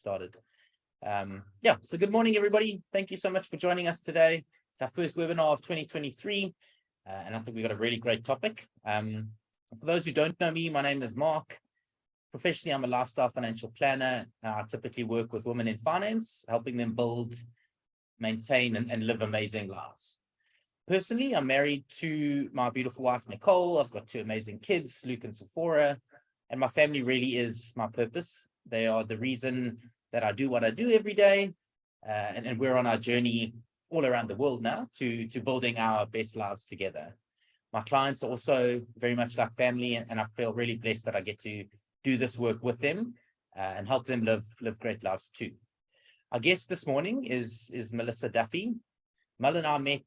started. So good morning, everybody. Thank you so much for joining us today. It's our first webinar of 2023, and I think we've got a really great topic. For those who don't know me, my name is Mark. Professionally, I'm a lifestyle financial planner. I typically work with women in finance, helping them build, maintain, and live amazing lives. Personally, I'm married to my beautiful wife, Nicole. I've got 2 amazing kids, Luke and Sephora, and my family really is my purpose. They are the reason that I do what I do every day, and we're on our journey all around the world now to building our best lives together. My clients are also very much like family, and I feel really blessed that I get to do this work with them and help them live great lives too. Our guest this morning is Melissa Duffy. Mel and I met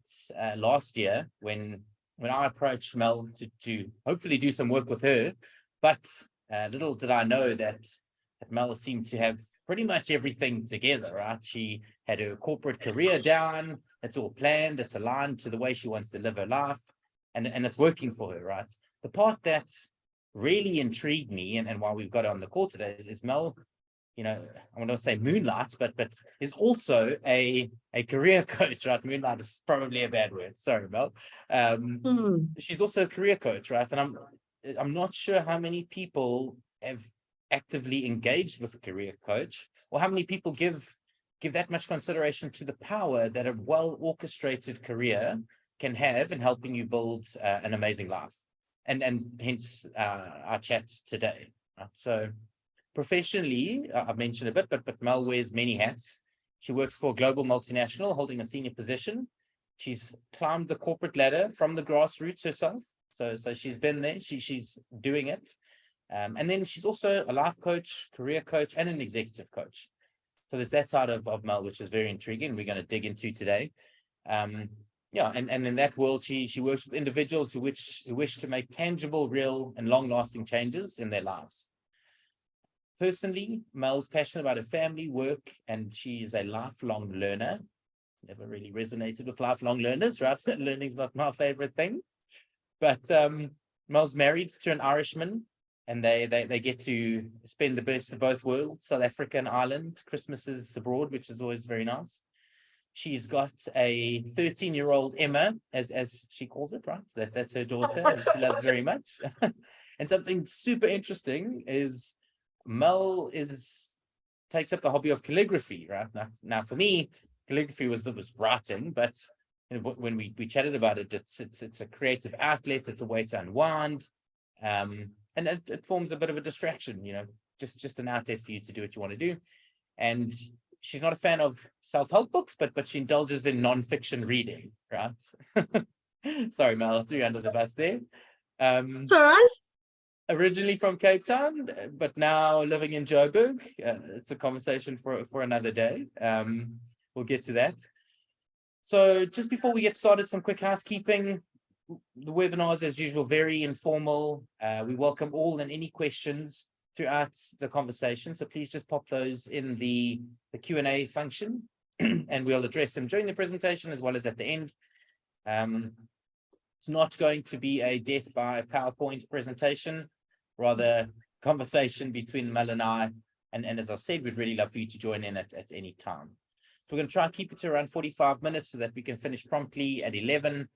last year when I approached Mel to hopefully do some work with her, but little did I know that Mel seemed to have pretty much everything together, right? She had her corporate career down. It's all planned. It's aligned to the way she wants to live her life, and it's working for her, right? The part that really intrigued me and why we've got her on the call today is Mel, I want to say moonlights, but is also a career coach, right? Moonlight is probably a bad word. Sorry, Mel. She's also a career coach, right? And I'm not sure how many people have actively engaged with a career coach, or how many people give that much consideration to the power that a well-orchestrated career can have in helping you build an amazing life, and hence our chat today. Right? So professionally, I've mentioned a bit, but Mel wears many hats. She works for a global multinational, holding a senior position. She's climbed the corporate ladder from the grassroots herself. So she's been there. She's doing it. And then she's also a life coach, career coach, and an executive coach. So there's that side of Mel, which is very intriguing. We're going to dig into today. And in that world, she works with individuals who wish to make tangible, real, and long-lasting changes in their lives. Personally, Mel's passionate about her family, work, and she is a lifelong learner. Never really resonated with lifelong learners, right? Learning's not my favorite thing. But Mel's married to an Irishman, and they get to spend the best of both worlds, South Africa and Ireland. Christmas is abroad, which is always very nice. She's got a 13-year-old Emma, as she calls it, right? That's her daughter, and she loves very much. And something super interesting is Mel takes up the hobby of calligraphy, right? Now for me, calligraphy was writing, but when we chatted about it, it's a creative outlet. It's a way to unwind, and it forms a bit of a distraction, just an outlet for you to do what you want to do. And she's not a fan of self-help books, but she indulges in non-fiction reading, right? Sorry, Mel, I threw you under the bus there. It's all right. Originally from Cape Town, but now living in Joburg. It's a conversation for another day. We'll get to that. So just before we get started, some quick housekeeping. The webinar is, as usual, very informal. We welcome all and any questions throughout the conversation. So please just pop those in the Q&A function, and we'll address them during the presentation as well as at the end. It's not going to be a death by PowerPoint presentation, rather conversation between Mel and I. And as I've said, we'd really love for you to join in at any time. So we're going to try and keep it to around 45 minutes so that we can finish promptly at 11,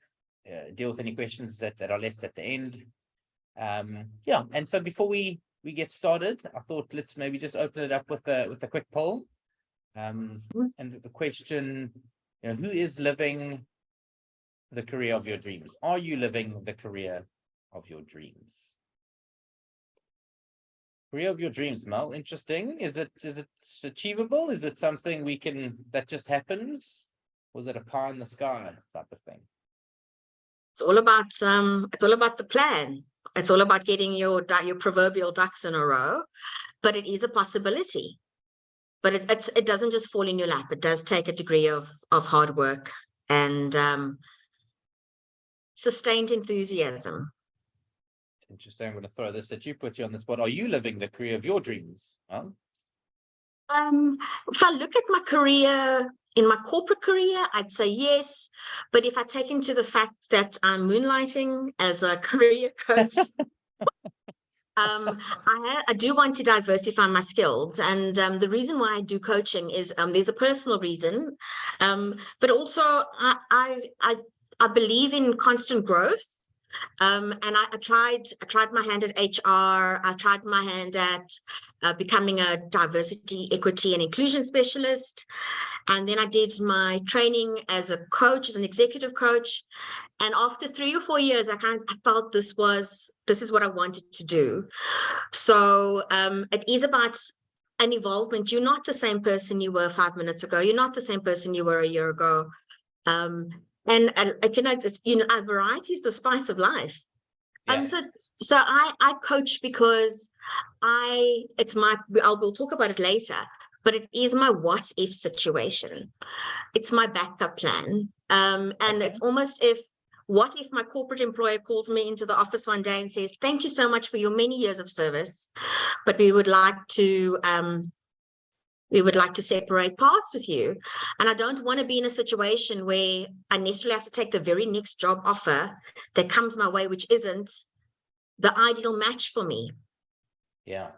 deal with any questions that are left at the end. And so before we get started, I thought let's maybe just open it up with a quick poll. And the question, who is living the career of your dreams? Are you living the career of your dreams? Career of your dreams, Mel. Interesting. Is it achievable? Is it something that just happens? Was it a pie in the sky type of thing? It's all about the plan. It's all about getting your proverbial ducks in a row, but it is a possibility. But it doesn't just fall in your lap. It does take a degree of hard work and sustained enthusiasm. Interesting. I'm going to throw this at you, put you on the spot. Are you living the career of your dreams? Huh? If I look at my career, in my corporate career, I'd say yes. But if I take into the fact that I'm moonlighting as a career coach, I do want to diversify my skills, and the reason why I do coaching is there's a personal reason, but also I believe in constant growth. And I tried my hand at HR. I tried my hand at becoming a diversity, equity, and inclusion specialist. And then I did my training as a coach, as an executive coach. And after 3 or 4 years, I felt this is what I wanted to do. So it is about an evolvement. You're not the same person you were 5 minutes ago. You're not the same person you were a year ago. And variety is the spice of life. Yeah. So I coach because we'll talk about it later, but it is my what if situation. It's my backup plan. And it's almost what if my corporate employer calls me into the office one day and says, thank you so much for your many years of service, but we would like to separate paths with you. And I don't want to be in a situation where I necessarily have to take the very next job offer that comes my way, which isn't the ideal match for me. Yeah,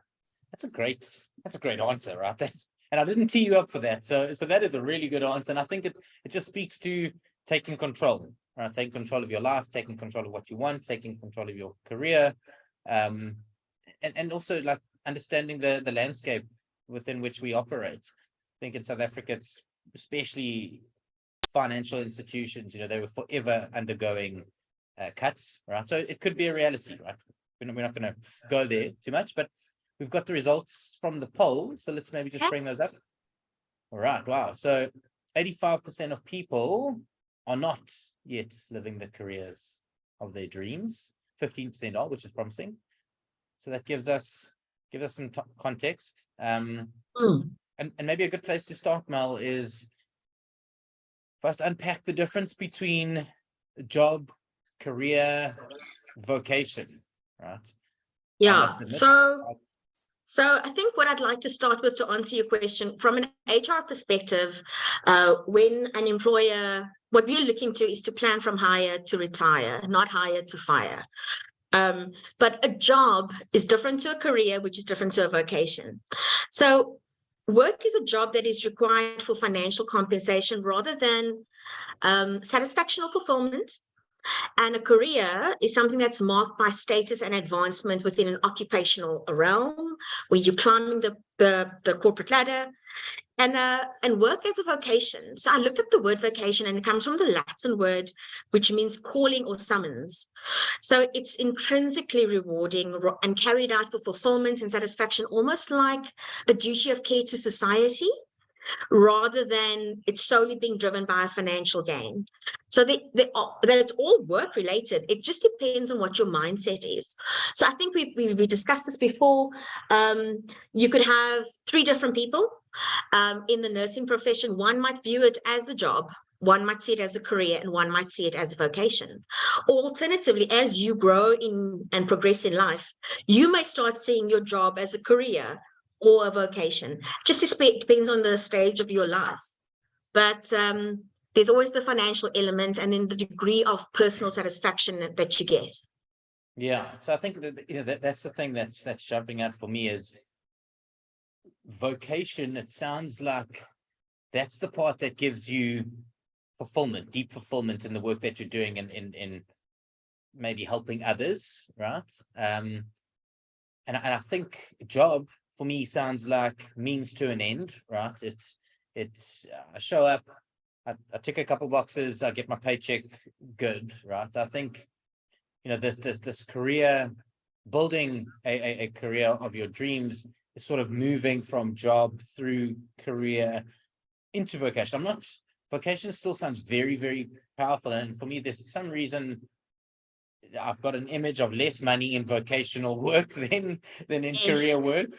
that's a great answer, right? And I didn't tee you up for that. So that is a really good answer. And I think it just speaks to taking control, right? Taking control of your life, taking control of what you want, taking control of your career, and also like understanding the landscape within which we operate. I think in South Africa, it's especially financial institutions, they were forever undergoing cuts, right? So it could be a reality, right? We're not going to go there too much, but we've got the results from the poll. So let's maybe just bring those up. All right. Wow. So 85% of people are not yet living the careers of their dreams. 15% are, which is promising. So that gives us some context. And maybe a good place to start, Mel, is first unpack the difference between job, career, vocation, right? Yeah. So I think what I'd like to start with to answer your question from an HR perspective, when an employer, what we're looking to is to plan from hire to retire, not hire to fire. But a job is different to a career, which is different to a vocation. So work is a job that is required for financial compensation rather than satisfaction or fulfillment. And a career is something that's marked by status and advancement within an occupational realm where you're climbing the corporate ladder. And work as a vocation. So I looked up the word vocation, and it comes from the Latin word, which means calling or summons. So it's intrinsically rewarding and carried out for fulfillment and satisfaction, almost like a duty of care to society, rather than it's solely being driven by a financial gain. So that's all work related. It just depends on what your mindset is. So I think we discussed this before. You could have 3 different people in the nursing profession. One might view it as a job, one might see it as a career, and one might see it as a vocation. Alternatively, as you grow and progress in life, you may start seeing your job as a career or a vocation. Just depends on the stage of your life. But there's always the financial element and then the degree of personal satisfaction that you get. Yeah. So I think that that's the thing that's jumping out for me is vocation. It sounds like that's the part that gives you fulfillment, deep fulfillment in the work that you're doing in maybe helping others, right? And I think job for me sounds like means to an end, right? It's I show up, I tick a couple boxes, I get my paycheck, good, right? I think this career, building a career of your dreams is sort of moving from job through career into vocation. Vocation still sounds very, very powerful, and for me there's some reason I've got an image of less money in vocational work than in career work.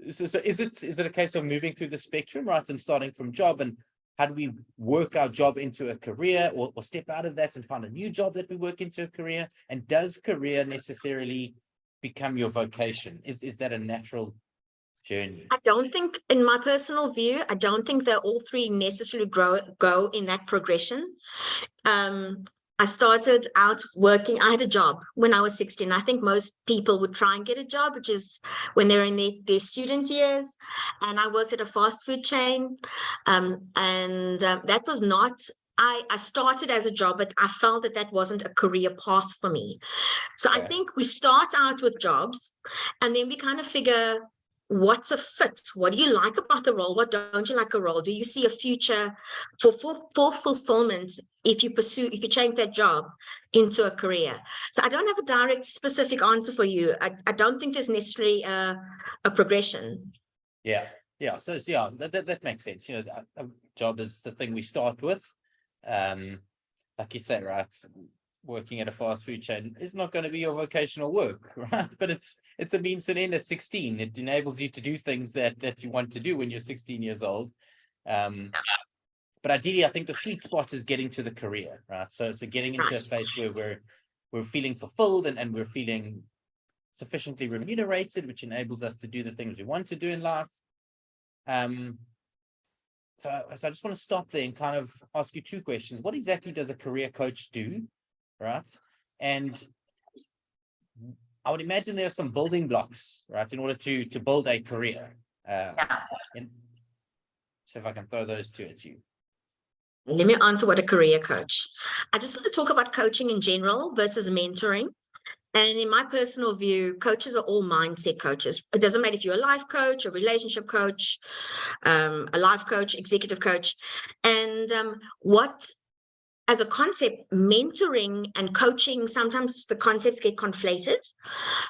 So is it a case of moving through the spectrum, right, and starting from job, and how do we work our job into a career, or step out of that and find a new job that we work into a career? And does career necessarily become your vocation? Is that a natural journey? I don't think, in my personal view, I don't think that all 3 necessarily go in that progression. I started out working. I had a job when I was 16. I think most people would try and get a job, which is when they're in their student years. And I worked at a fast food chain. That was not, I started as a job, but I felt that wasn't a career path for me. So I think we start out with jobs and then we kind of figure what's a fit? What do you like about the role? What don't you like a role? Do you see a future for fulfillment if you change that job into a career? So I don't have a direct specific answer for you. I don't think there's necessarily a progression. Yeah. So yeah, that makes sense. You know, a job is the thing we start with. Like you say, right? Working at a fast food chain is not going to be your vocational work, right? But it's a means to an end at 16. It enables you to do things that you want to do when you're 16 years old. But ideally, I think the sweet spot is getting to the career, right? So getting into a place where we're feeling fulfilled and we're feeling sufficiently remunerated, which enables us to do the things we want to do in life. So I just want to stop there and kind of ask you two questions. What exactly does a career coach do? Right. And I would imagine there are some building blocks, right, in order to build a career. So if I can throw those two at you. Let me answer what a career coach. I just want to talk about coaching in general versus mentoring. And in my personal view, coaches are all mindset coaches. It doesn't matter if you're a life coach, a relationship coach, a life coach, executive coach. And as a concept, mentoring and coaching, sometimes the concepts get conflated.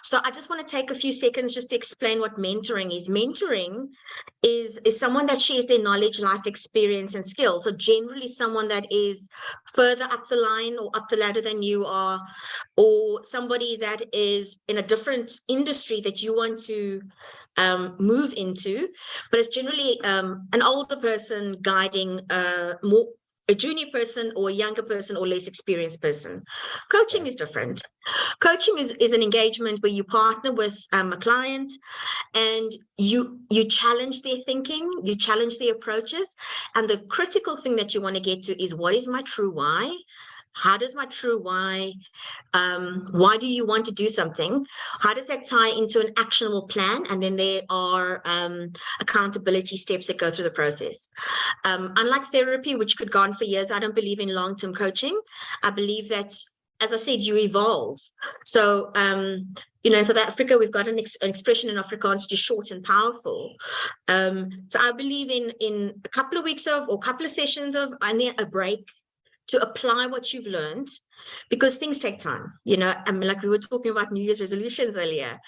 So I just want to take a few seconds just to explain what mentoring is. Mentoring is someone that shares their knowledge, life experience, and skills. So generally someone that is further up the line or up the ladder than you are, or somebody that is in a different industry that you want to move into, but it's generally an older person guiding a junior person or a younger person or less experienced person. Coaching is different. Coaching is an engagement where you partner with a client and you challenge their thinking, you challenge their approaches. And the critical thing that you want to get to is, what is my true why? How does my true why do you want to do something? How does that tie into an actionable plan? And then there are accountability steps that go through the process. Unlike therapy, which could go on for years, I don't believe in long-term coaching. I believe that, as I said, you evolve. So, in South Africa, we've got an expression in Afrikaans which is short and powerful. So I believe in a couple of weeks of, or a couple of sessions of, and then a break, to apply what you've learned, because things take time. Like we were talking about New Year's resolutions earlier.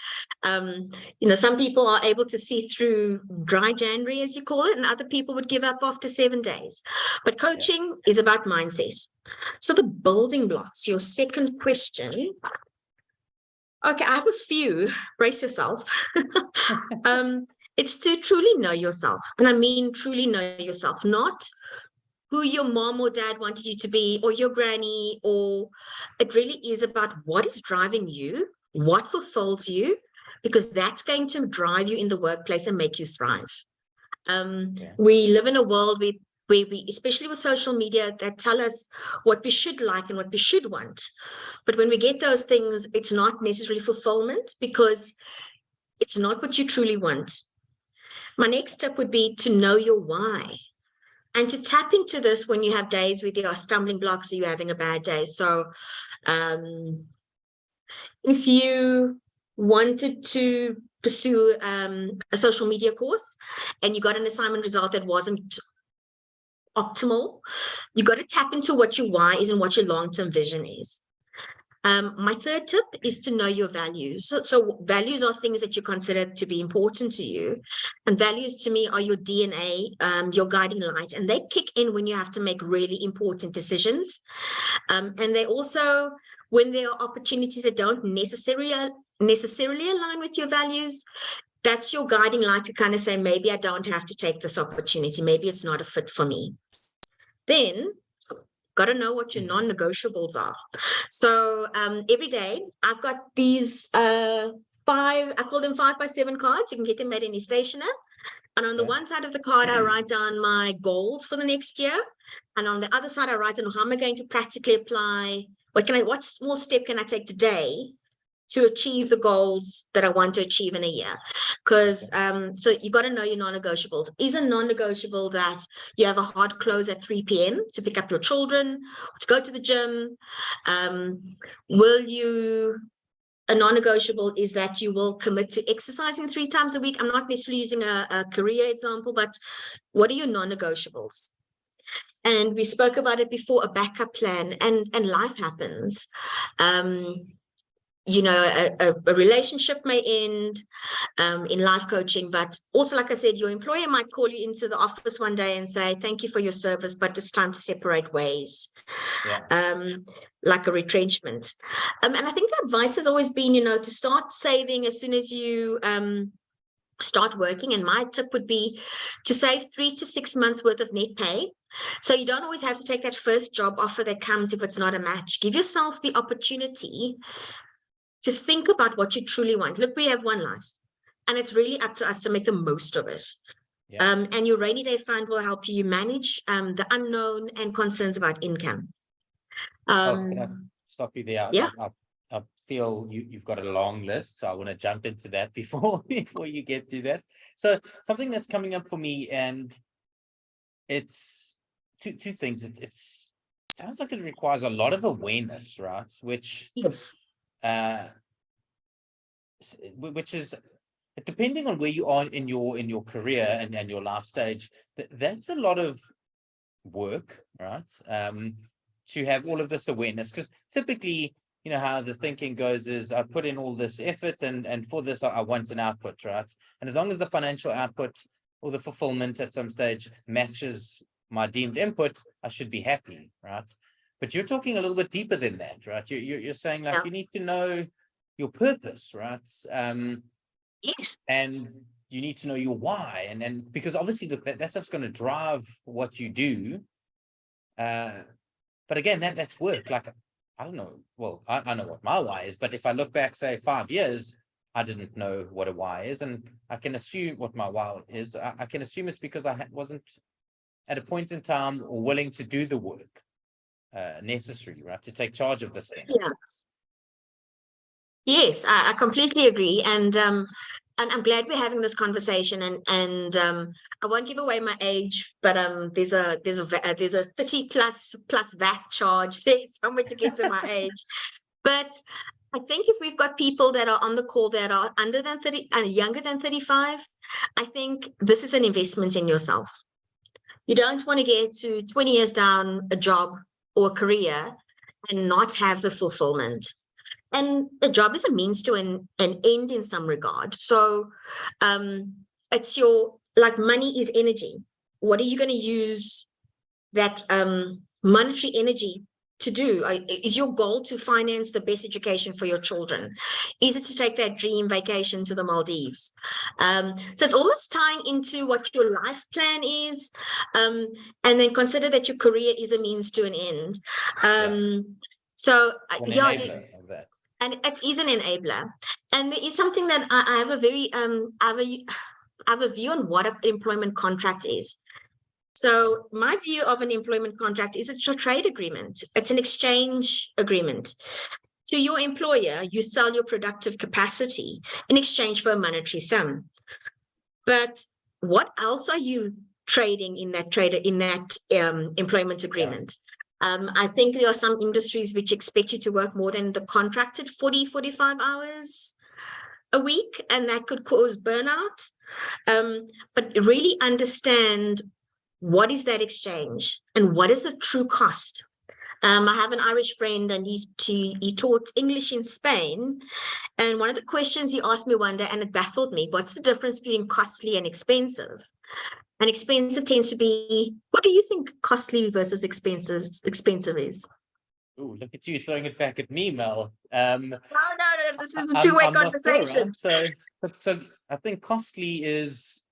Some people are able to see through dry January, as you call it, and other people would give up after 7 days. But coaching is about mindset. So the building blocks, your second question. Okay, I have a few. Brace yourself. It's to truly know yourself. And I mean truly know yourself, not who your mom or dad wanted you to be, or your granny, or it really is about what is driving you, what fulfills you, because that's going to drive you in the workplace and make you thrive. We live in a world where we, especially with social media, that tell us what we should like and what we should want. But when we get those things, it's not necessarily fulfillment, because it's not what you truly want. My next step would be to know your why. And to tap into this when you have days where there are stumbling blocks or you're having a bad day. So if you wanted to pursue a social media course and you got an assignment result that wasn't optimal, you got to tap into what your why is and what your long-term vision is. My third tip is to know your values. So values are things that you consider to be important to you. And values to me are your DNA, your guiding light. And they kick in when you have to make really important decisions. And they also, when there are opportunities that don't necessarily align with your values, that's your guiding light to kind of say, maybe I don't have to take this opportunity. Maybe it's not a fit for me. Then got to know what your non-negotiables are. So every day I've got these 5, I call them 5x7 cards. You can get them at any stationer. And on the one side of the card, I write down my goals for the next year. And on the other side, I write down, how am I going to practically apply? What small step can I take today to achieve the goals that I want to achieve in a year? Because so you got to know your non-negotiables. Is a non-negotiable that you have a hard close at 3 p.m. to pick up your children, to go to the gym? A non-negotiable is that you will commit to exercising 3 times a week. I'm not necessarily using a career example, but what are your non-negotiables? And we spoke about it before, a backup plan, and life happens. You know, a relationship may end in life coaching, but also, like I said, your employer might call you into the office one day and say, thank you for your service, but it's time to separate ways. Like a retrenchment. And I think the advice has always been, you know, to start saving as soon as you start working. And my tip would be to save 3 to 6 months worth of net pay. So you don't always have to take that first job offer that comes if it's not a match. Give yourself the opportunity to think about what you truly want. Look, we have one life, and it's really up to us to make the most of it. And your rainy day fund will help you manage the unknown and concerns about income. Can I stop you there? Yeah. I feel you've got a long list, so I want to jump into that before you get to that. So something that's coming up for me, and it's two things. It sounds like it requires a lot of awareness, right? Which yes, which is, depending on where you are in your career and your life stage, that's a lot of work, right? To have all of this awareness, because typically, you know, how the thinking goes is, I put in all this effort, and for this I want an output, right? And as long as the financial output or the fulfillment at some stage matches my deemed input, I should be happy, right? But you're talking a little bit deeper than that, right? You're saying, like, you need to know your purpose, right? Yes. And you need to know your why, and because obviously that stuff's going to drive what you do. But again, that's work. Like, I don't know. Well, I know what my why is, but if I look back, say 5 years, I didn't know what a why is, and I can assume what my why is. I can assume it's because I wasn't at a point in time willing to do the work necessary, right, to take charge of this thing. Yeah. Yes, I completely agree, and I'm glad we're having this conversation. And I won't give away my age, but there's a 30 plus VAT charge there somewhere to get to my age. But I think if we've got people that are on the call that are under than 30 and younger than 35, I think this is an investment in yourself. You don't want to get to 20 years down a job or a career and not have the fulfillment. And a job is a means to an end in some regard. So it's like money is energy. What are you going to use that monetary energy to do? Is your goal to finance the best education for your children? Is it to take that dream vacation to the Maldives? So it's almost tying into what your life plan is, and then consider that your career is a means to an end. So and it is an enabler. And there is something that I have a very I have a view on what an employment contract is. So my view of an employment contract is it's a trade agreement. It's an exchange agreement. To your employer, you sell your productive capacity in exchange for a monetary sum. But what else are you trading in that employment agreement? I think there are some industries which expect you to work more than the contracted 45 hours a week, and that could cause burnout. But really understand, what is that exchange and what is the true cost? I have an Irish friend, and he taught English in Spain. And one of the questions he asked me one day, and it baffled me, what's the difference between costly and expensive? And expensive tends to be, what do you think costly versus expensive is? Oh, look at you throwing it back at me, Mel. No, this is a two-way conversation. Sure, right? So I think costly is,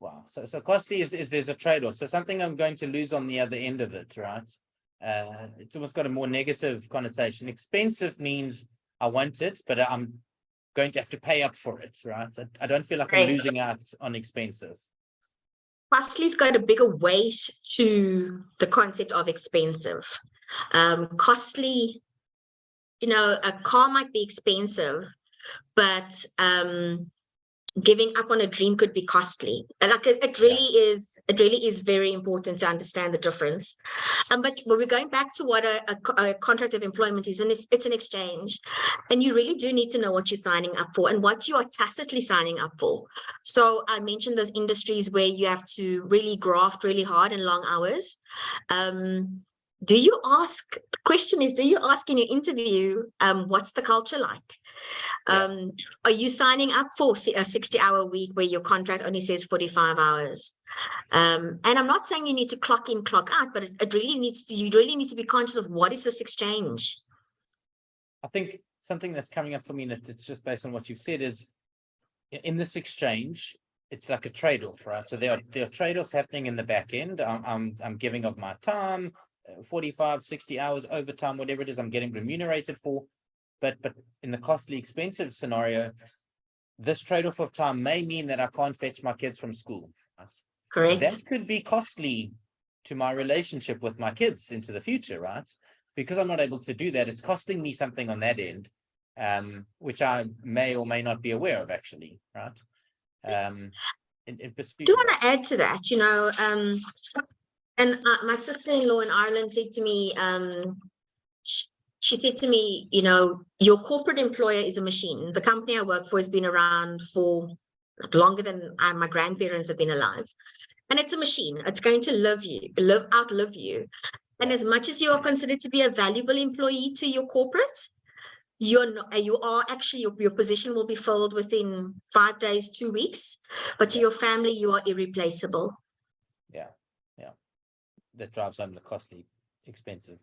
wow. So costly is there's a trade-off. So something I'm going to lose on the other end of it, right? It's almost got a more negative connotation. Expensive means I want it, but I'm going to have to pay up for it, right? I don't feel like I'm losing out on expensive. Costly's got a bigger weight to the concept of expensive. Costly, a car might be expensive, but giving up on a dream could be costly. Like it really is very important to understand the difference. But we're going back to what a contract of employment is, and it's an exchange. And you really do need to know what you're signing up for and what you are tacitly signing up for. So I mentioned those industries where you have to really graft really hard and long hours. The question is, do you ask in your interview, what's the culture like? Are you signing up for a 60-hour week where your contract only says 45 hours? And I'm not saying you need to clock in, clock out, but you really need to be conscious of what is this exchange. I think something that's coming up for me that it's just based on what you've said is in this exchange, it's like a trade-off, right? So there are trade-offs happening in the back end. I'm giving of my time, 45, 60 hours overtime, whatever it is I'm getting remunerated for. But in the costly, expensive scenario, this trade-off of time may mean that I can't fetch my kids from school. Right? Correct. That could be costly to my relationship with my kids into the future, right? Because I'm not able to do that, it's costing me something on that end, which I may or may not be aware of, actually, right? Do want to add to that, and my sister-in-law in Ireland said to me, she said to me, your corporate employer is a machine. The company I work for has been around for longer than my grandparents have been alive. And it's a machine. It's going to outlive you. And as much as you are considered to be a valuable employee to your corporate, your position will be filled within 5 days, 2 weeks. But to your family, you are irreplaceable. Yeah. That drives home the costly, expensive.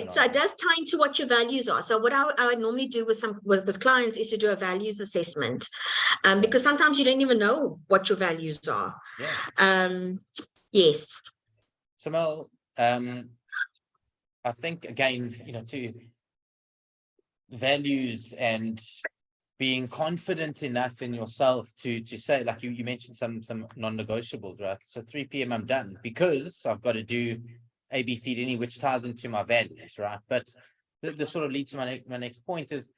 So it does tie into what your values are. So what I normally do with clients is to do a values assessment, because sometimes you don't even know what your values are. Yes. So Mel, I think again, to values and being confident enough in yourself to say, like you mentioned some non-negotiables, right? So 3 p.m. I'm done because I've got to do A, B, C, D, which ties into my values, right? But this sort of leads to my next point is,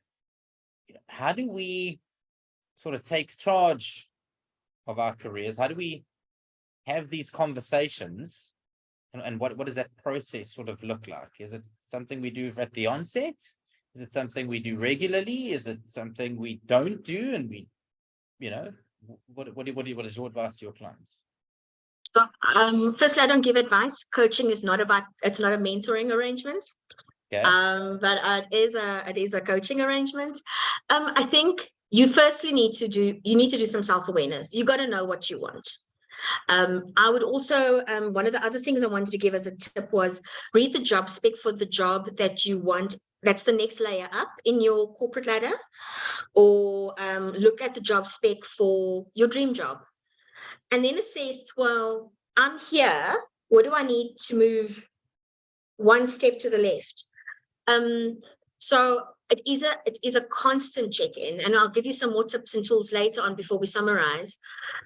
how do we sort of take charge of our careers? How do we have these conversations? And what does that process sort of look like? Is it something we do at the onset? Is it something we do regularly? Is it something we don't do? And what is your advice to your clients? So, firstly, I don't give advice. Coaching is it's not a mentoring arrangement. But it is a coaching arrangement. I think you firstly need to do some self-awareness. You got to know what you want. I would also, one of the other things I wanted to give as a tip was read the job spec for the job that you want. That's the next layer up in your corporate ladder, or look at the job spec for your dream job. And then assess, well, I'm here. What do I need to move one step to the left? So it is a constant check-in, and I'll give you some more tips and tools later on before we summarize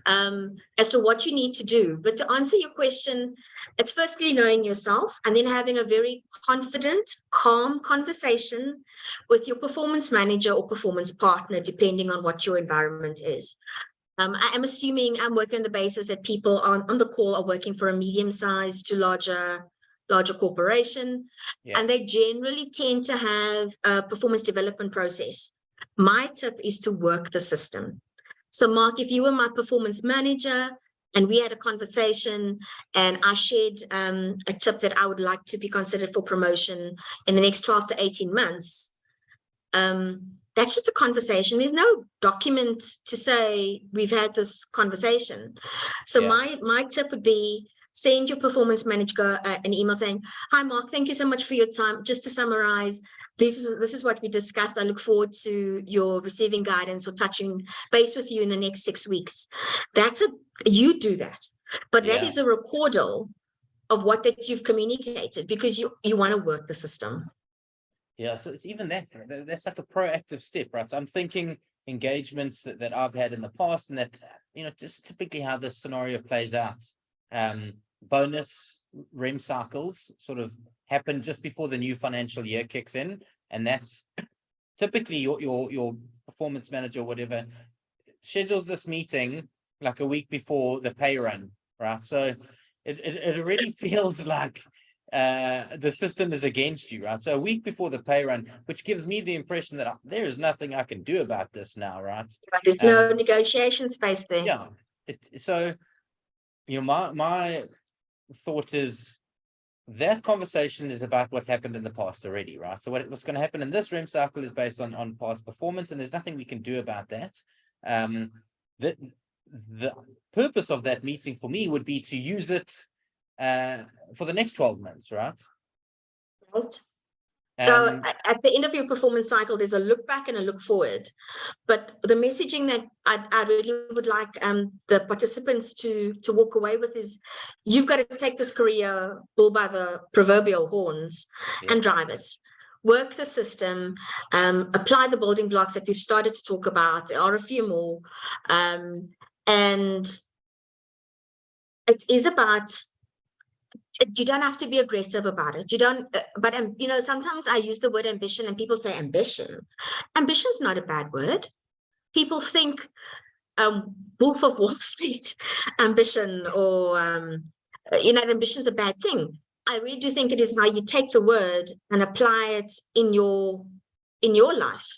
as to what you need to do. But to answer your question, it's firstly knowing yourself and then having a very confident, calm conversation with your performance manager or performance partner, depending on what your environment is. I am assuming I'm working on the basis that people on the call are working for a medium-sized to larger corporation, and they generally tend to have a performance development process. My tip is to work the system. So Mark, if you were my performance manager and we had a conversation and I shared a tip that I would like to be considered for promotion in the next 12 to 18 months, that's just a conversation. There's no document to say we've had this conversation. So my tip would be, send your performance manager an email saying, "Hi, Mark, thank you so much for your time. Just to summarize, this is what we discussed. I look forward to your receiving guidance or touching base with you in the next 6 weeks." You do that. But that is a recordal of what that you've communicated, because you want to work the system. Yeah, so it's even that's like a proactive step, right? So I'm thinking engagements that I've had in the past, and that, just typically how this scenario plays out. bonus REM cycles sort of happen just before the new financial year kicks in, and that's typically your performance manager, whatever, scheduled this meeting like a week before the pay run, right? So it already feels like the system is against you, right? So a week before the pay run, which gives me the impression that there is nothing I can do about this now, right? There's no negotiation space there. Yeah. So, my thought is that conversation is about what's happened in the past already, right? So what's going to happen in this REM cycle is based on past performance, and there's nothing we can do about that. The purpose of that meeting for me would be to use it for the next 12 months, right? Right. So at the end of your performance cycle, there's a look back and a look forward. But the messaging that I really would like the participants to walk away with is, you've got to take this career bull by the proverbial horns and drive it. Work the system, apply the building blocks that we've started to talk about. There are a few more. And it is about, you don't have to be aggressive about it. You don't, but sometimes I use the word ambition and people say ambition. Ambition is not a bad word. People think Wolf of Wall Street ambition, or ambition is a bad thing. I really do think it is how you take the word and apply it in your life.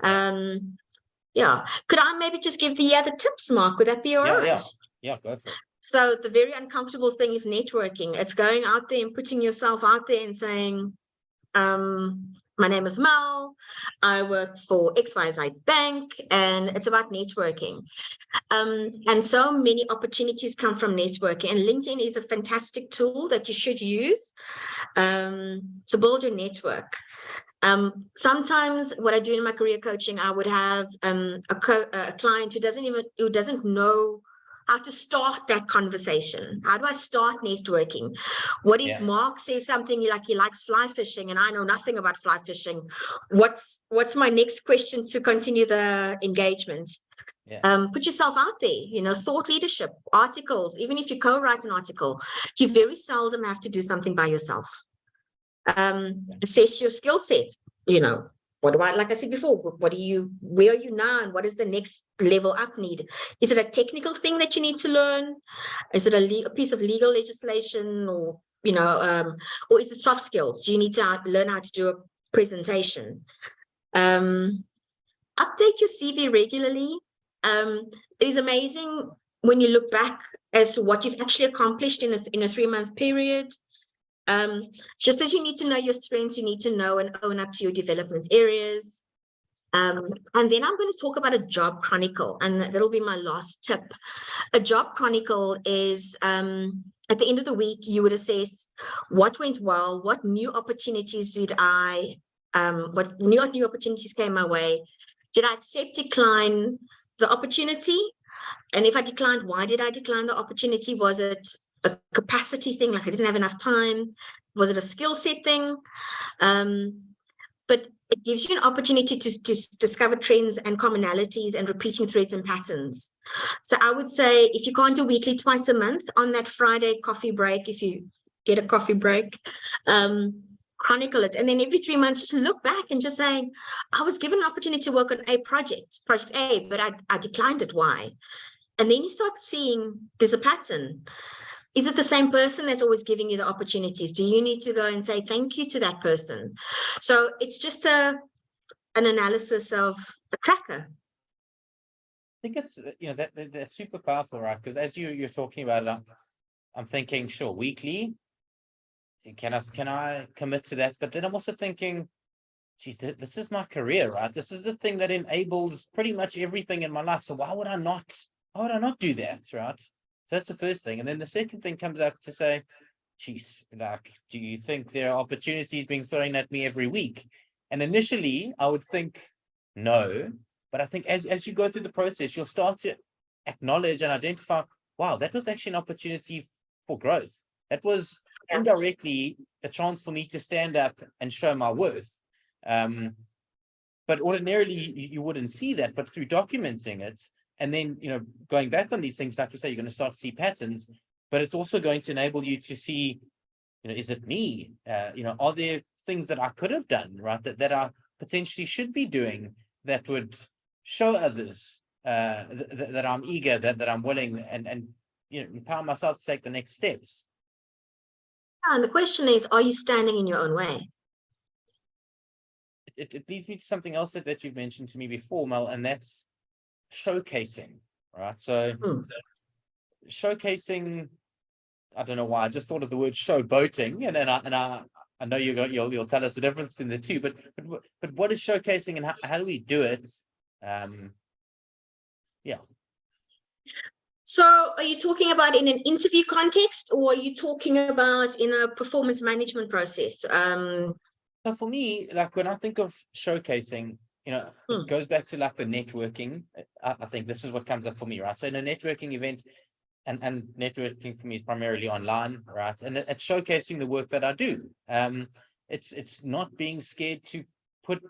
Could I maybe just give the other tips, Mark? Would that be all right? Yeah, go for it. So the very uncomfortable thing is networking. It's going out there and putting yourself out there and saying, my name is Mel, I work for XYZ Bank, and it's about networking. And so many opportunities come from networking, and LinkedIn is a fantastic tool that you should use to build your network. Sometimes what I do in my career coaching, I would have a client who doesn't know how to start that conversation. How do I start networking? What if Mark says something like he likes fly fishing and I know nothing about fly fishing? What's my next question to continue the engagement? Put yourself out there, thought leadership, articles. Even if you co-write an article, you very seldom have to do something by yourself. Assess your skill set. Like I said before, where are you now, and what is the next level up need? Is it a technical thing that you need to learn? Is it a piece of legal legislation, or is it soft skills? Do you need to learn how to do a presentation? Update your CV regularly. It is amazing when you look back as to what you've actually accomplished in a 3-month period. Just as you need to know your strengths, you need to know and own up to your development areas. And then I'm going to talk about a job chronicle, and that'll be my last tip. A job chronicle is at the end of the week, you would assess what went well, what new opportunities what new opportunities came my way. Did I accept, decline the opportunity? And if I declined, why did I decline the opportunity? Was it a capacity thing, like I didn't have enough time? Was it a skill set thing? But it gives you an opportunity to discover trends and commonalities and repeating threads and patterns. So I would say, if you can't do weekly, twice a month, on that Friday coffee break, if you get a coffee break, chronicle it. And then every 3 months, just look back and just say, I was given an opportunity to work on a project A, but I declined it. Why? And then you start seeing there's a pattern. Is it the same person that's always giving you the opportunities? Do you need to go and say thank you to that person? So it's just an analysis of a tracker. I think it's, that's super powerful, right? Because as you're talking about it, I'm thinking, sure, weekly, can I commit to that? But then I'm also thinking, geez, this is my career, right? This is the thing that enables pretty much everything in my life. So why would I not do that, right? So that's the first thing. And then the second thing comes up to say, geez, do you think there are opportunities being thrown at me every week? And initially I would think no, but I think as you go through the process, you'll start to acknowledge and identify, wow, that was actually an opportunity for growth. That was indirectly a chance for me to stand up and show my worth. But ordinarily you wouldn't see that, but through documenting it, and then, going back on these things, like you say, you're going to start to see patterns. but it's also going to enable you to see, is it me? Are there things that I could have done, right? That I potentially should be doing that would show others that I'm eager, that I'm willing, and empower myself to take the next steps. And the question is, are you standing in your own way? It leads me to something else that you've mentioned to me before, Mel, and that's showcasing, right? So showcasing, I don't know why, I just thought of the word showboating, and I know you'll tell us the difference between the two, but what is showcasing, and how do we do it? Yeah. So are you talking about in an interview context, or are you talking about in a performance management process? So for me, like when I think of showcasing, it goes back to like the networking. I think this is what comes up for me, right? So in a networking event, and networking for me is primarily online, right? And it's showcasing the work that I do. It's not being scared to put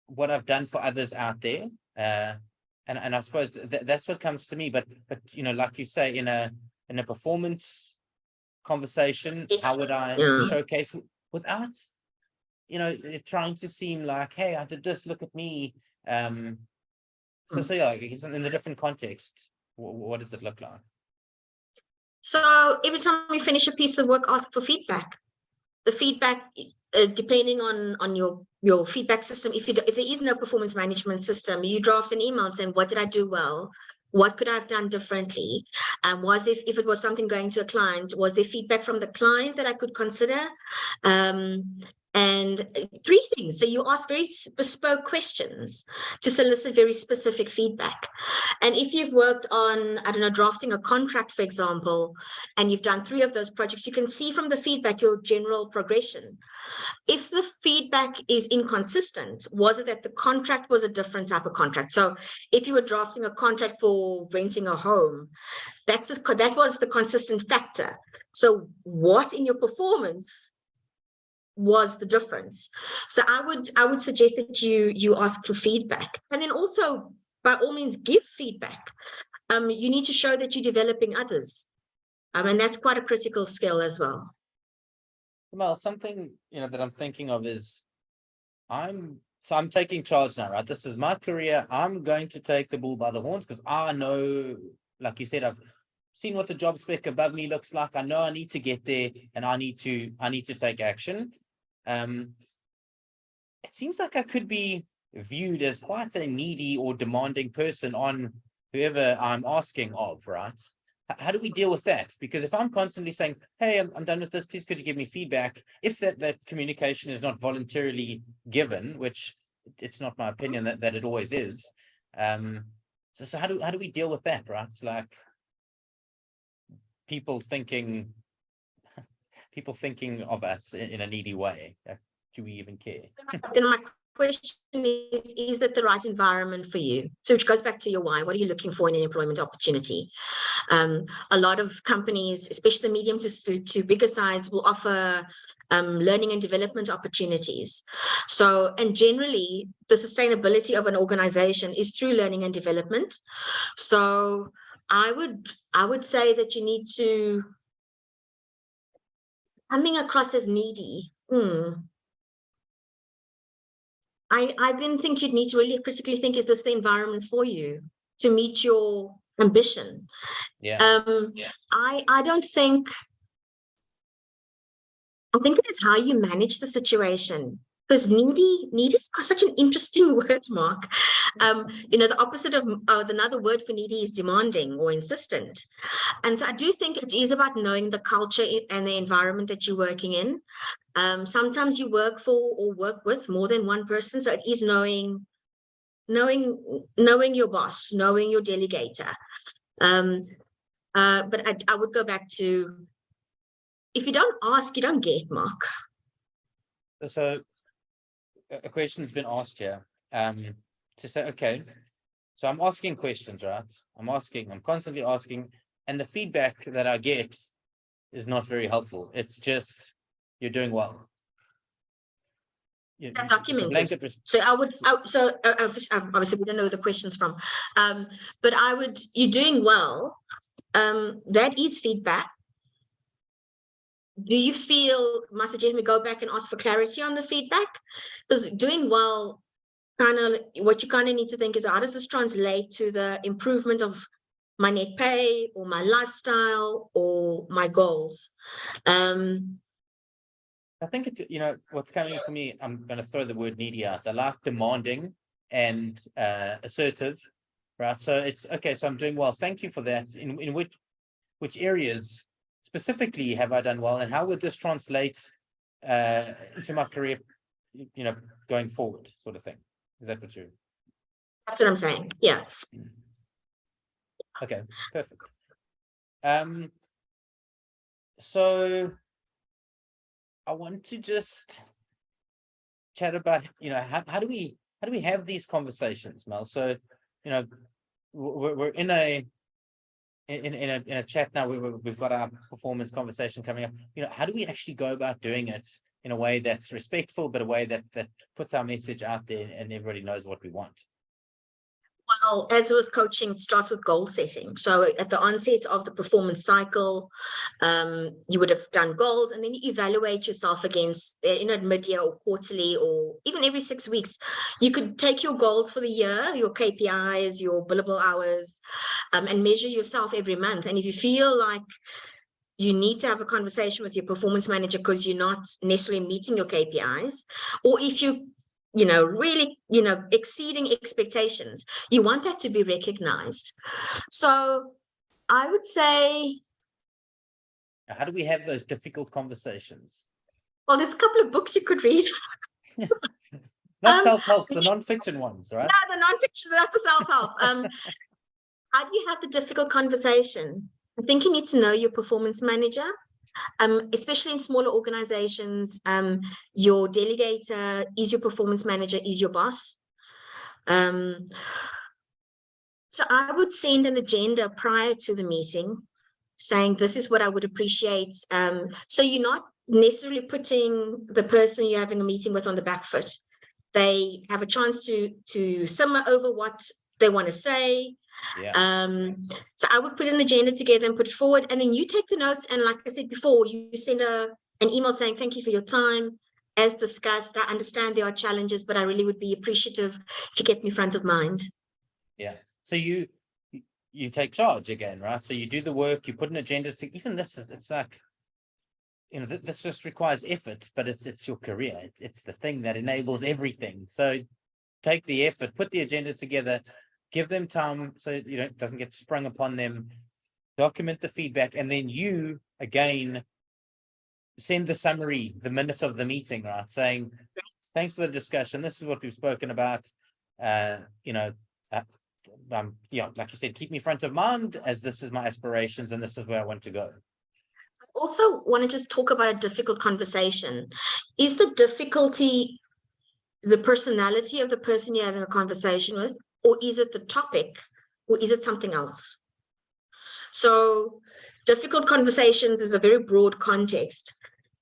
what I've done for others out there. And I suppose that's what comes to me. But like you say, in a performance conversation, how would I showcase without trying to seem like, hey, I did this, look at me. So yeah, I guess in the different context, what does it look like? So every time you finish a piece of work, ask for feedback. The feedback, depending on your feedback system, if there is no performance management system, you draft an email saying, what did I do well? What could I have done differently? Was there, if it was something going to a client, was there feedback from the client that I could consider? And three things. So you ask very bespoke questions to solicit very specific feedback. And if you've worked on, I don't know, drafting a contract, for example, and you've done 3 of those projects, you can see from the feedback your general progression. If the feedback is inconsistent, was it that the contract was a different type of contract? So if you were drafting a contract for renting a home, that was the consistent factor. So what in your performance was the difference? So I would suggest that you ask for feedback, and then also by all means give feedback. You need to show that you're developing others, and that's quite a critical skill as well. Well, something that I'm thinking of is I'm taking charge now, right? This is my career. I'm going to take the bull by the horns, because I know, like you said, I've seen what the job spec above me looks like. I know I need to get there, and I need to take action. It seems like I could be viewed as quite a needy or demanding person on whoever I'm asking of, right? How do we deal with that? Because if I'm constantly saying, hey, I'm done with this, please could you give me feedback, if that communication is not voluntarily given, which it's not my opinion that it always is. So how do we deal with that, right? It's like people thinking of us in a needy way. Do we even care? Then my question is that the right environment for you? So which goes back to your why. What are you looking for in an employment opportunity? A lot of companies, especially the medium to bigger size, will offer learning and development opportunities. So, and generally the sustainability of an organization is through learning and development. So I would say that you need to, coming across as needy, I then think you'd need to really critically think, is this the environment for you to meet your ambition? I don't think, I think it is how you manage the situation, because needy is such an interesting word, Mark. The opposite of another word for needy is demanding or insistent. And so I do think it is about knowing the culture and the environment that you're working in. Sometimes you work for or work with more than one person, so it is knowing your boss, knowing your delegator. But I would go back to, if you don't ask, you don't get, Mark. So a question's been asked here, to say, okay, so I'm asking questions, right? I'm constantly asking, and the feedback that I get is not very helpful. It's just, you're doing well. That documented. So obviously we don't know who the question's from, but you're doing well. That is feedback. Do you feel, my suggestion, we go back and ask for clarity on the feedback? Because doing well, kind of what you kind of need to think is, how does this translate to the improvement of my net pay or my lifestyle or my goals? I think what's coming for me, I'm going to throw the word needy out. I like demanding and assertive, right? So it's okay. So I'm doing well. Thank you for that. In which areas specifically have I done well, and how would this translate into my career, going forward, sort of thing? Is that what you? That's what I'm saying. Yeah. Okay. Perfect. So I want to just chat about, how do we have these conversations, Mel? So, we're in a chat now. We've got our performance conversation coming up. How do we actually go about doing it in a way that's respectful, but a way that puts our message out there and everybody knows what we want? Well, as with coaching, it starts with goal setting. So at the onset of the performance cycle, you would have done goals, and then you evaluate yourself against, mid-year or quarterly, or even every 6 weeks. You could take your goals for the year, your KPIs, your billable hours, and measure yourself every month. And if you feel like you need to have a conversation with your performance manager because you're not necessarily meeting your KPIs, or if you really, exceeding expectations, you want that to be recognized. So I would say, how do we have those difficult conversations? Well, there's a couple of books you could read. Not self-help, the non-fiction ones, right? No, the non-fiction, not the self-help. How do you have the difficult conversation? I think you need to know your performance manager. Especially in smaller organizations, your delegator is your performance manager, is your boss. So I would send an agenda prior to the meeting saying, this is what I would appreciate. So you're not necessarily putting the person you're having a meeting with on the back foot. They have a chance to simmer over what they want to say. Yeah. So I would put an agenda together and put it forward, and then you take the notes, and like I said before, you send an email saying, thank you for your time. As discussed, I understand there are challenges, but I really would be appreciative if you kept me front of mind. Yeah. So you take charge again, right? So you do the work, you put an agenda to, even it's like, this just requires effort, but it's your career. It's the thing that enables everything. So take the effort, put the agenda together, give them time so it doesn't get sprung upon them, document the feedback, and then you again send the summary the minute of the meeting, right? Saying, thanks for the discussion. This is what we've spoken about. Like you said, keep me front of mind as this is my aspirations and this is where I want to go. I also want to just talk about a difficult conversation. Is the difficulty the personality of the person you're having a conversation with, or is it the topic, or is it something else? So difficult conversations is a very broad context.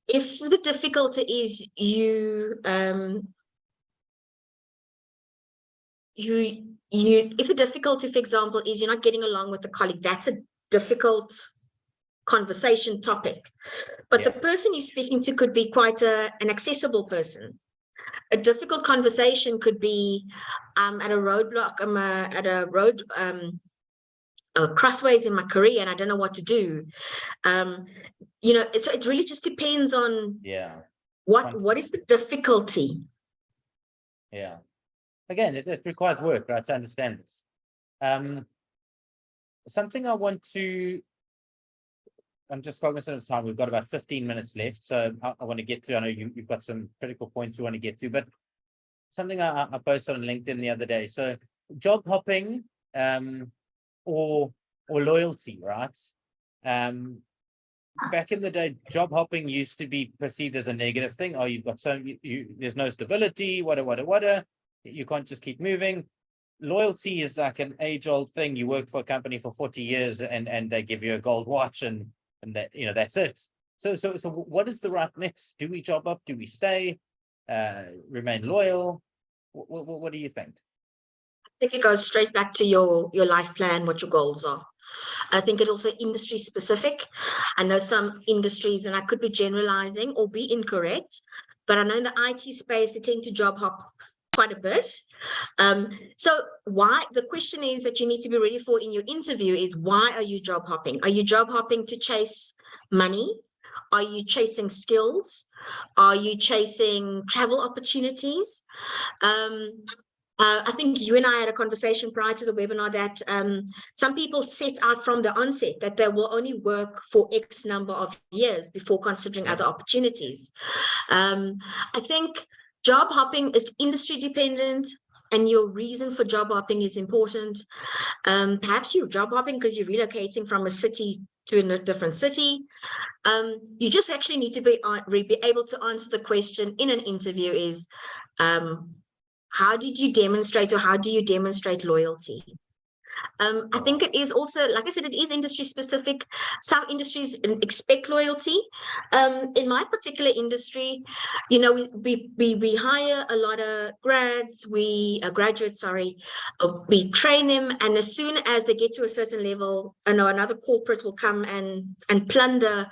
If the difficulty is if the difficulty, for example, is you're not getting along with a colleague, that's a difficult conversation topic. But the person you're speaking to could be quite an accessible person. A difficult conversation could be at a roadblock, at a road crossways in my career, and I don't know what to do. It really just depends on what is the difficulty. Yeah. Again, it requires work, right, to understand this. Something I want to, I'm just cognizant of time. We've got about 15 minutes left, so I want to get to, I know you've got some critical points you want to get to, but something I posted on LinkedIn the other day. So job hopping or loyalty, right? Back in the day, job hopping used to be perceived as a negative thing. Oh, you've got there's no stability, whatever. You can't just keep moving. Loyalty is like an age-old thing. You work for a company for 40 years and they give you a gold watch and that, that's it. So what is the right mix? Do we job up? Do we stay? Remain loyal? What do you think? I think it goes straight back to your life plan, what your goals are. I think it's also industry specific. I know some industries, and I could be generalizing or be incorrect, but I know in the IT space, they tend to job hop quite a bit. So the question is that you need to be ready for in your interview is, why are you job hopping? Are you job hopping to chase money? Are you chasing skills? Are you chasing travel opportunities? I think you and I had a conversation prior to the webinar that some people set out from the onset that they will only work for X number of years before considering other opportunities. I think job hopping is industry dependent, and your reason for job hopping is important. Perhaps you're job hopping because you're relocating from a city to a different city. You just actually need to be able to answer the question in an interview is, how did you demonstrate, or how do you demonstrate loyalty? I think it is also, like I said, it is industry specific. Some industries expect loyalty. In my particular industry, you know, we hire a lot of graduates, we train them, and as soon as they get to a certain level, I know another corporate will come and plunder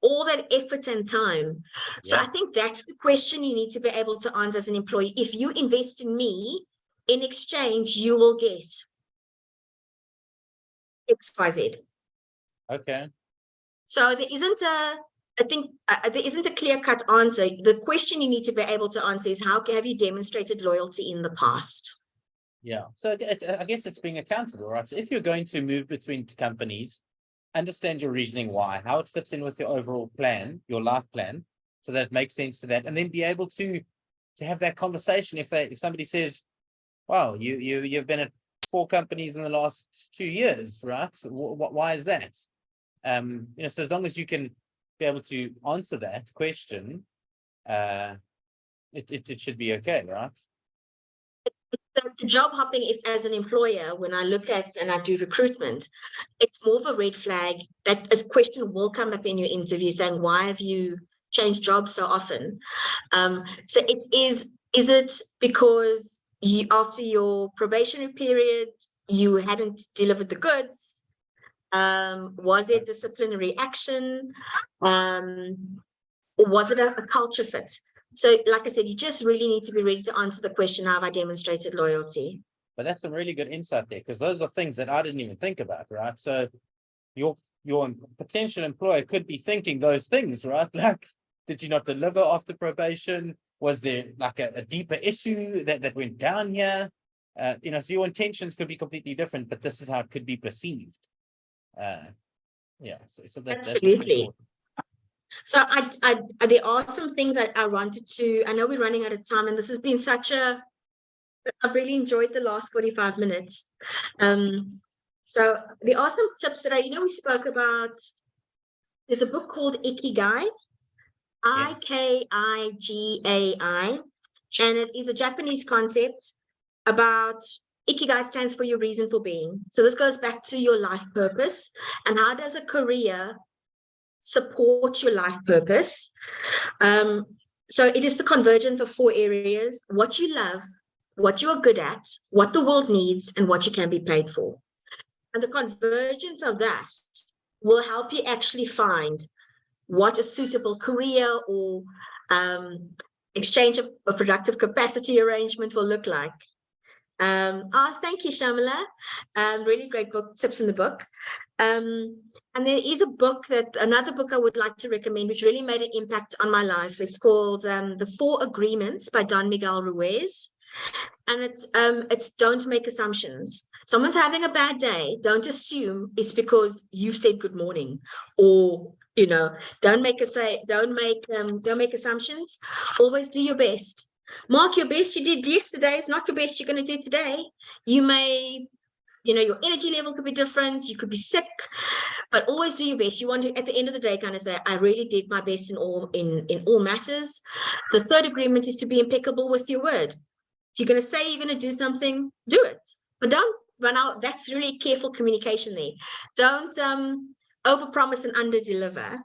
all that effort and time. So I think that's the question you need to be able to answer as an employee. If you invest in me, in exchange, you will get XYZ. Okay. So there isn't a clear-cut answer. The question you need to be able to answer is, how have you demonstrated loyalty in the past? Yeah. So I guess it's being accountable, right? So if you're going to move between companies, understand your reasoning why, how it fits in with your overall plan, your life plan, so that it makes sense to that, and then be able to have that conversation. If somebody says, wow, you've been at 4 companies in the last 2 years, right? Why is that? You know, so as long as you can be able to answer that question, it should be okay, right? The job hopping, if as an employer, when I look at and I do recruitment, it's more of a red flag. That a question will come up in your interview saying, why have you changed jobs so often? So it is it because you, after your probationary period, you hadn't delivered the goods? Was there disciplinary action? Or was it a culture fit? So, like I said, you just really need to be ready to answer the question, how have I demonstrated loyalty? But that's some really good insight there, because those are things that I didn't even think about, right? So your potential employer could be thinking those things, right? Like, did you not deliver after probation? Was there like a deeper issue that went down here? You know, so your intentions could be completely different, but this is how it could be perceived. Yeah, so absolutely. So there are some things that I wanted to, I know we're running out of time, and this has been I've really enjoyed the last 45 minutes. So there are some tips that we spoke about. There's a book called Ikigai, Ikigai, and it is a Japanese concept about Ikigai stands for your reason for being. So this goes back to your life purpose, and how does a career support your life purpose? So it is the convergence of 4 areas: what you love, what you are good at, what the world needs, and what you can be paid for. And the convergence of that will help you actually find what a suitable career or exchange of a productive capacity arrangement will look like. Thank you, Shamila. Really great book, tips in the book. And there is another book I would like to recommend, which really made an impact on my life. It's called The 4 Agreements by Don Miguel Ruiz. And it's don't make assumptions. Someone's having a bad day. Don't assume it's because you said good morning, or don't make assumptions. Always do your best. Mark, your best you did yesterday is not your best you're going to do today. You may, your energy level could be different. You could be sick, but always do your best. You want to, at the end of the day, kind of say, I really did my best in all matters. The 3rd agreement is to be impeccable with your word. If you're going to say you're going to do something, do it. But don't run out. That's really careful communication there. Don't overpromise and underdeliver.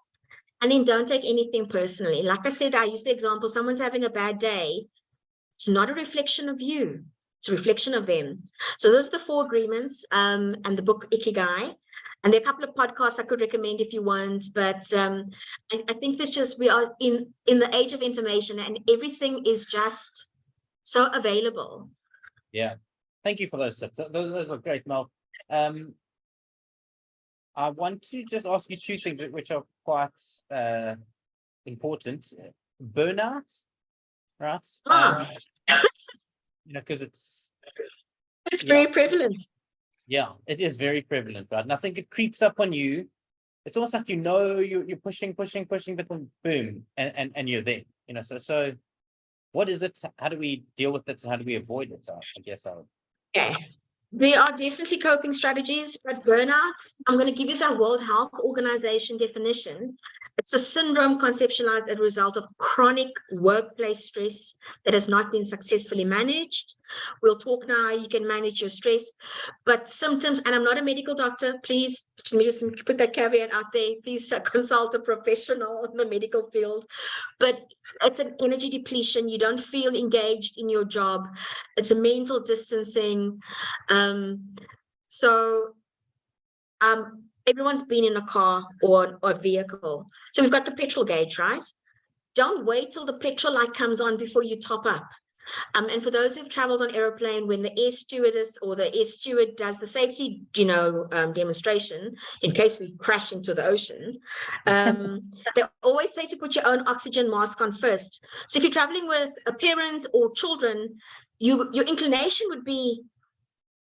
And then don't take anything personally. Like I said, I use the example, someone's having a bad day. It's not a reflection of you. It's a reflection of them. So those are the 4 agreements and the book Ikigai. And there are a couple of podcasts I could recommend if you want, but I think we are in the age of information, and everything is just so available. Yeah. Thank you for those tips. Those were great, Mel. I want to just ask you two things which are quite important. Burnout, right? Because it's very prevalent. Yeah, it is very prevalent, right? And I think it creeps up on you. It's almost like you're pushing, but then boom, and you're there. So what is it? How do we deal with it? How do we avoid it? I guess Okay. There are definitely coping strategies, but burnout, I'm going to give you the World Health Organization definition. It's a syndrome conceptualized as a result of chronic workplace stress that has not been successfully managed. We'll talk now how you can manage your stress, but symptoms, and I'm not a medical doctor, please, let me just put that caveat out there, please consult a professional in the medical field, but it's an energy depletion. You don't feel engaged in your job. It's a mental distancing. Everyone's been in a car or a vehicle. So we've got the petrol gauge, right? Don't wait till the petrol light comes on before you top up. And for those who've traveled on airplane, when the air stewardess or the air steward does the safety, demonstration, in case we crash into the ocean, they always say to put your own oxygen mask on first. So if you're traveling with a parent or children, your inclination would be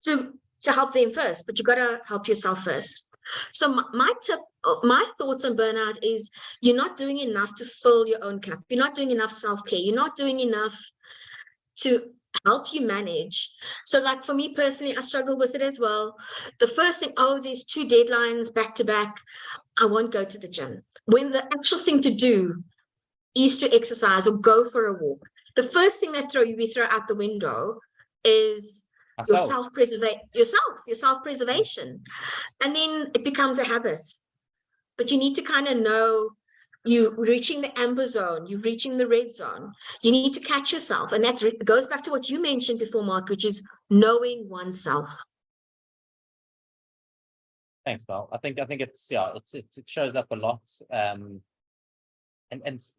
to help them first, but you got to help yourself first. So my thoughts on burnout is you're not doing enough to fill your own cup. You're not doing enough self-care. You're not doing enough to help you manage. So like for me personally, I struggle with it as well. The first thing, there's 2 deadlines back to back, I won't go to the gym. When the actual thing to do is to exercise or go for a walk, the first thing we throw out the window is your self-preservation. And then it becomes a habit. But you need to kind of know you're reaching the amber zone, you're reaching the red zone. You need to catch yourself. And that goes back to what you mentioned before, Mark, which is knowing oneself. Thanks, Mel. I think it shows up a lot. And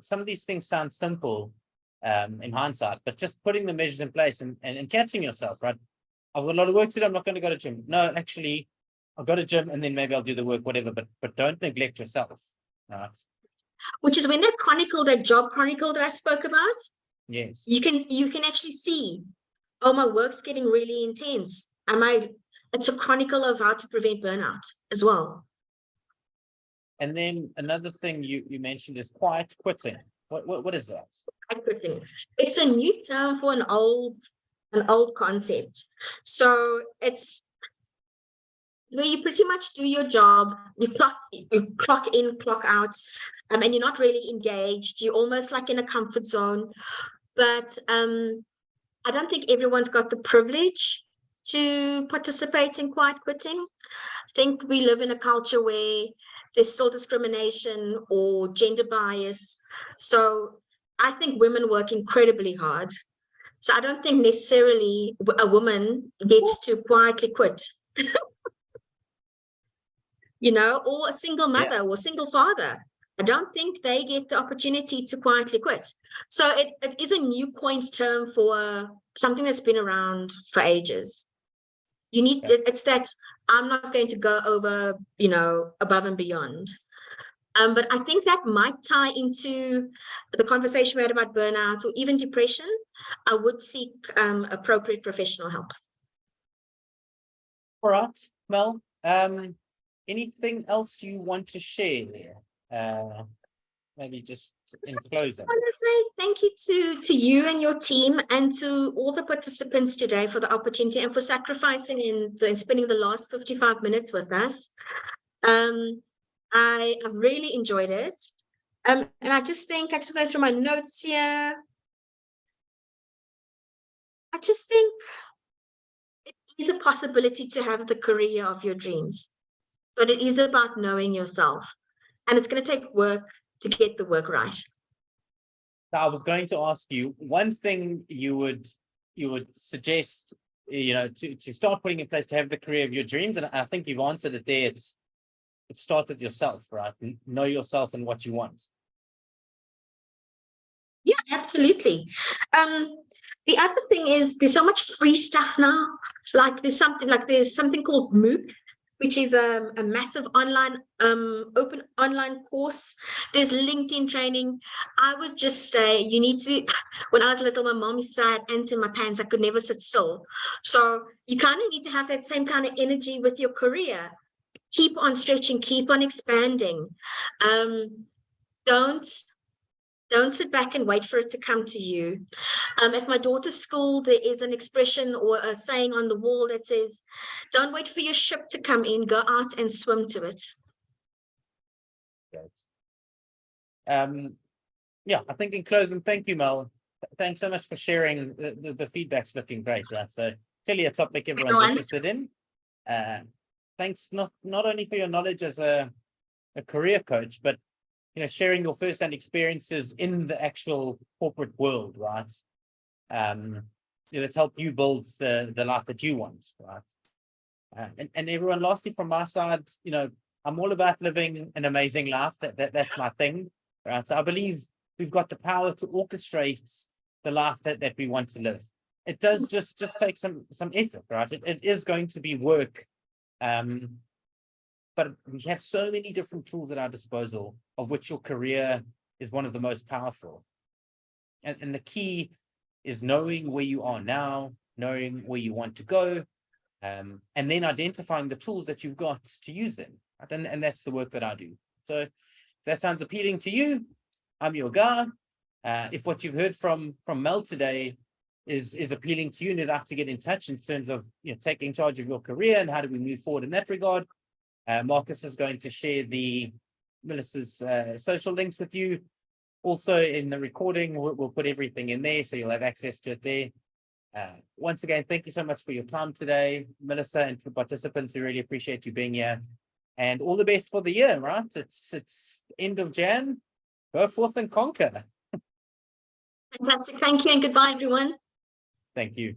some of these things sound simple in hindsight, but just putting the measures in place and catching yourself, right? I've got a lot of work to do. I'm not going to go to gym. No, actually, I'll go to gym and then maybe I'll do the work, whatever. But don't neglect yourself, right? Which is when that job chronicle that I spoke about. Yes. You can actually see, my work's getting really intense. It's a chronicle of how to prevent burnout as well. And then another thing you mentioned is quiet quitting. What is that? Quiet quitting. It's a new term for an old concept. So it's where you pretty much do your job, you clock in, clock out, and you're not really engaged. You're almost like in a comfort zone. But I don't think everyone's got the privilege to participate in quiet quitting. I think we live in a culture where there's still discrimination or gender bias. So I think women work incredibly hard. So I don't think necessarily a woman gets to quietly quit. Or a single mother or single father. I don't think they get the opportunity to quietly quit. So it is a new coined term for something that's been around for ages. It's that I'm not going to go over, above and beyond. But I think that might tie into the conversation we had about burnout or even depression. I would seek appropriate professional help. All right, Mel. Anything else you want to share there? Maybe just in closing. I just want to say thank you to you and your team and to all the participants today for the opportunity and for sacrificing and spending the last 55 minutes with us. I have really enjoyed it. And I just go through my notes here. I just think it is a possibility to have the career of your dreams, but it is about knowing yourself. And it's going to take work to get the work right. I was going to ask you one thing you would suggest, to start putting in place to have the career of your dreams. And I think you've answered it there. It's it starts with yourself, right? Know yourself and what you want. Yeah, absolutely. The other thing is there's so much free stuff now. Like there's something called MOOC, which is a massive online open online course. There's LinkedIn training. I would just say you need to, when I was little, my mom used to say I had ants in my pants, I could never sit still. So you kind of need to have that same kind of energy with your career. Keep on stretching, keep on expanding. Don't sit back and wait for it to come to you. At my daughter's school, there is an expression or a saying on the wall that says, don't wait for your ship to come in, go out and swim to it. Great. Yeah, I think in closing, thank you, Mel. Thanks so much for sharing. The feedback's looking great, right? So clearly a topic everyone's interested in. Thanks not only for your knowledge as a career coach, but sharing your first-hand experiences in the actual corporate world, right? That's helped you build the life that you want, right? And everyone, lastly, from my side, I'm all about living an amazing life. That's my thing, right? So I believe we've got the power to orchestrate the life that we want to live. It does just take some effort, right? It is going to be work. But we have so many different tools at our disposal, of which your career is one of the most powerful. And the key is knowing where you are now, knowing where you want to go, and then identifying the tools that you've got to use them. Right? And that's the work that I do. So if that sounds appealing to you, I'm your guy. If what you've heard from Mel today is appealing to you and you'd like to get in touch in terms of taking charge of your career and how do we move forward in that regard, Marcus is going to share Melissa's social links with you. Also in the recording, we'll put everything in there, so you'll have access to it there. Once again, thank you so much for your time today, Melissa, and for participants. We really appreciate you being here. And all the best for the year, right? It's end of Jan. Go forth and conquer. Fantastic. Thank you and goodbye, everyone. Thank you.